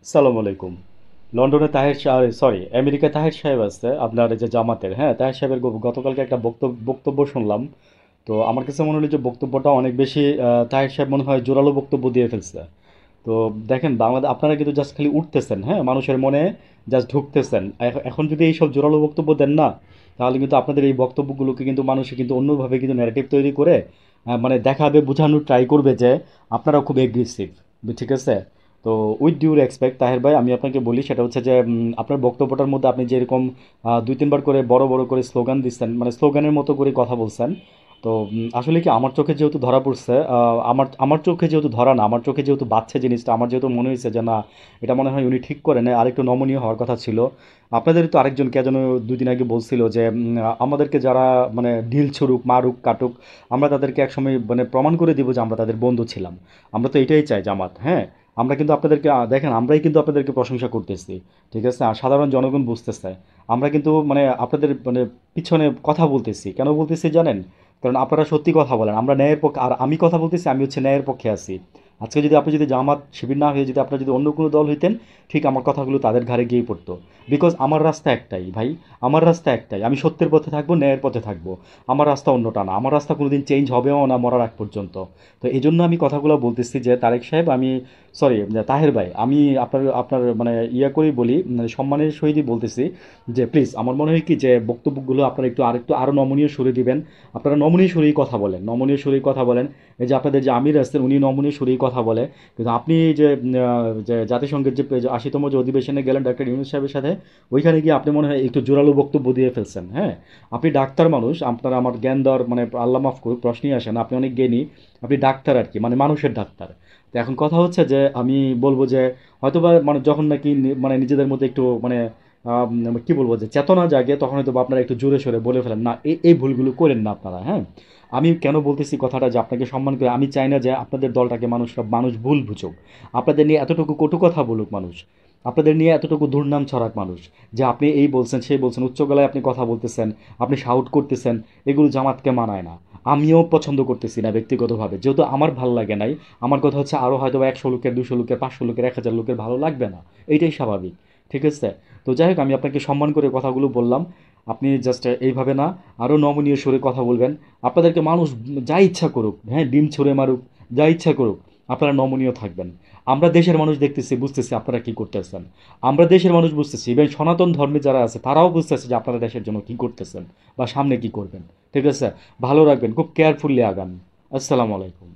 সালাম আলাইকুম। লন্ডনে তাহের সরি আমেরিকায় তাহের সাহেব আছে আপনার এই যে জামাতের, হ্যাঁ, তাহের সাহেবের গতকালকে একটা বক্তব্য শুনলাম। তো আমার কাছে মনে হলো যে বক্তব্যটা অনেক বেশি তাহের সাহেব মনে হয় জোরালো বক্তব্য দিয়ে ফেলছে। তো দেখেন বাংলাদেশ আপনারা কিন্তু জাস্ট খালি উঠতেছেন, হ্যাঁ, মানুষের মনে জাস্ট ঢুকতেছেন। এখন যদি এইসব জোরালো বক্তব্য দেন না, তাহলে কিন্তু আপনাদের এই বক্তব্যগুলোকে কিন্তু মানুষে কিন্তু অন্যভাবে কিন্তু ন্যারেটিভ তৈরি করে মানে দেখাবে, বোঝানোর ট্রাই করবে যে আপনারা খুব এগ্রেসিভ। ঠিক আছে? তো উইথ ডিউ রেসপেক্ট তাহের ভাই, আমি আপনাকে বলি সেটা হচ্ছে যে আপনার বক্তব্যটার মধ্যে আপনি যেরকম দুই তিনবার করে বড় বড় করে স্লোগান দিচ্ছেন, মানে স্লোগানের মতো করে কথা বলছেন। তো আসলে কি আমার চোখে যেহেতু ধরা পড়ছে, আমার আমার চোখে যেহেতু ধরা না, আমার চোখে যেহেতু বাচ্চা জিনিসটা, আমার যেহেতু মনে হয়েছে যে না, এটা মনে হয় উনি ঠিক করে নেয়, আরেকটু নমনীয় হওয়ার কথা ছিল। আপনাদের তো আরেকজন কে যেন দুদিন আগে বলছিল যে আমাদেরকে যারা মানে ঢিল ছুড়ুক, মারুক, কাটুক, আমরা তাদেরকে একসময় মানে প্রমাণ করে দিব যে আমরা তাদের বন্ধু ছিলাম। আমরা তো এটাই চাই জামাত, হ্যাঁ। আমরা কিন্তু আপনাদেরকে দেখেন, আমরাই কিন্তু আপনাদেরকে প্রশংসা করতেছি, ঠিক আছে? আর সাধারণ জনগণ বুঝতেছে আমরা কিন্তু মানে আপনাদের মানে পিছনে কথা বলতেছি। কেন বলতেছি জানেন? কারণ আপনারা সত্যি কথা বলেন, আমরা ন্যায়ের পক্ষে, আর আমি কথা বলতেছি, আমি হচ্ছে ন্যায়ের পক্ষে আছি। আজকে যদি আপনি যদি জামাত শিবির না হয়ে যদি আপনারা যদি অন্য কোনো দল হইতেন, ঠিক আমার কথাগুলো তাদের ঘাড়ে গিয়ে পড়তো। বিকজ আমার রাস্তা একটাই ভাই, আমার রাস্তা একটাই, আমি সত্যের পথে থাকবো, ন্যায়ের পথে থাকবো। আমার রাস্তা অন্যটা না, আমার রাস্তা কোনোদিন চেঞ্জ হবেও না মরার আগ পর্যন্ত। তো এই জন্য আমি কথাগুলো বলতেছি যে তারেক সাহেব, আমি সরি তাহের ভাই, আমি আপনার আপনার মানে ইয়া করেই বলি, মানে সম্মানের সহিতই বলতেছি যে প্লিজ আমার মনে হয় কি যে বক্তব্যগুলো আপনারা একটু আরও নমনীয় সুরে দিবেন। আপনারা নমনীয় সুরেই কথা বলেন, নমনীয় সুরেই কথা বলেন। এই যে আপনাদের যে আমির আছেন উনি নমনীয় সুরেই কথা বলে। কিন্তু আপনি যে যে জাতিসংঘের যে ৮০তম যে অধিবেশনে গেলেন ডাক্তার ইউনূস সাহেবের সাথে, ওইখানে গিয়ে আপনি মনে হয় একটু জোরালো বক্তব্য দিয়ে ফেলছেন, হ্যাঁ। আপনি ডাক্তার মানুষ, আপনার আমার জ্ঞান দেওয়ার মানে আল্লাহ মাফ করুক প্রশ্নই আসেন, আপনি অনেক জ্ঞানী। আপনি ডাক্তার আর কি, মানে মানুষের ডাক্তার। তো এখন কথা হচ্ছে যে আমি বলবো যে হয়তোবা মানে যখন নাকি মানে নিজেদের মধ্যে একটু মানে কি বলবো যে চেতনা জাগে, তখন হয়তো বা আপনারা একটু জোরে সোরে বলে ফেলেন না, এই ভুলগুলো করেন না আপনারা, হ্যাঁ। আমি কেন বলতেছি কথাটা যে আপনাকে সম্মান করে, আমি চাই না যে আপনাদের দলটাকে মানুষ ভুল বুঝুক, আপনাদের নিয়ে এতটুকু কটু কথা বলুক মানুষ, আপনাদের নিয়ে এতটুকু দুর্নাম ছড়াক মানুষ, যে আপনি এই বলছেন সেই বলছেন, উচ্চ গলায় আপনি কথা বলতেছেন, আপনি শাউট করতেছেন। এগুলো জামাতকে মানায় না। আমিও পছন্দ করতেছি না ব্যক্তিগতভাবে, যেহেতু আমার ভালো লাগে নাই। আমার কথা হচ্ছে আরও হয়তো ১০০ লোকের, ২০০ লোকের, ৫০০ লোকের, ১০০০ লোকের ভালো লাগবে না। এইটাই স্বাভাবিক। ঠিক আছে? তো যাই হোক, আমি আপনাকে সম্মান করে কথাগুলো বললাম। আপনি জাস্ট এইভাবে না, আরও নমনীয় সুরে কথা বলবেন। আপনাদেরকে মানুষ যা ইচ্ছা করুক, হ্যাঁ, ডিম ছুঁড়ে মারুক, যা ইচ্ছা করুক, আপনারা নমনীয় থাকবেন। আমরা দেশের মানুষ দেখতেছি, বুঝতেছি আপনারা কি করতেছেন। আমরা দেশের মানুষ বুঝতেছি, ইভেন সনাতন ধর্মে যারা আছে তারাও বুঝতেছে যে আপনারা দেশের জন্য কি করতেছেন বা সামনে কি করবেন। ঠিক আছে? ভালো রাখবেন, খুব কেয়ারফুলি আগান। আসসালামু আলাইকুম।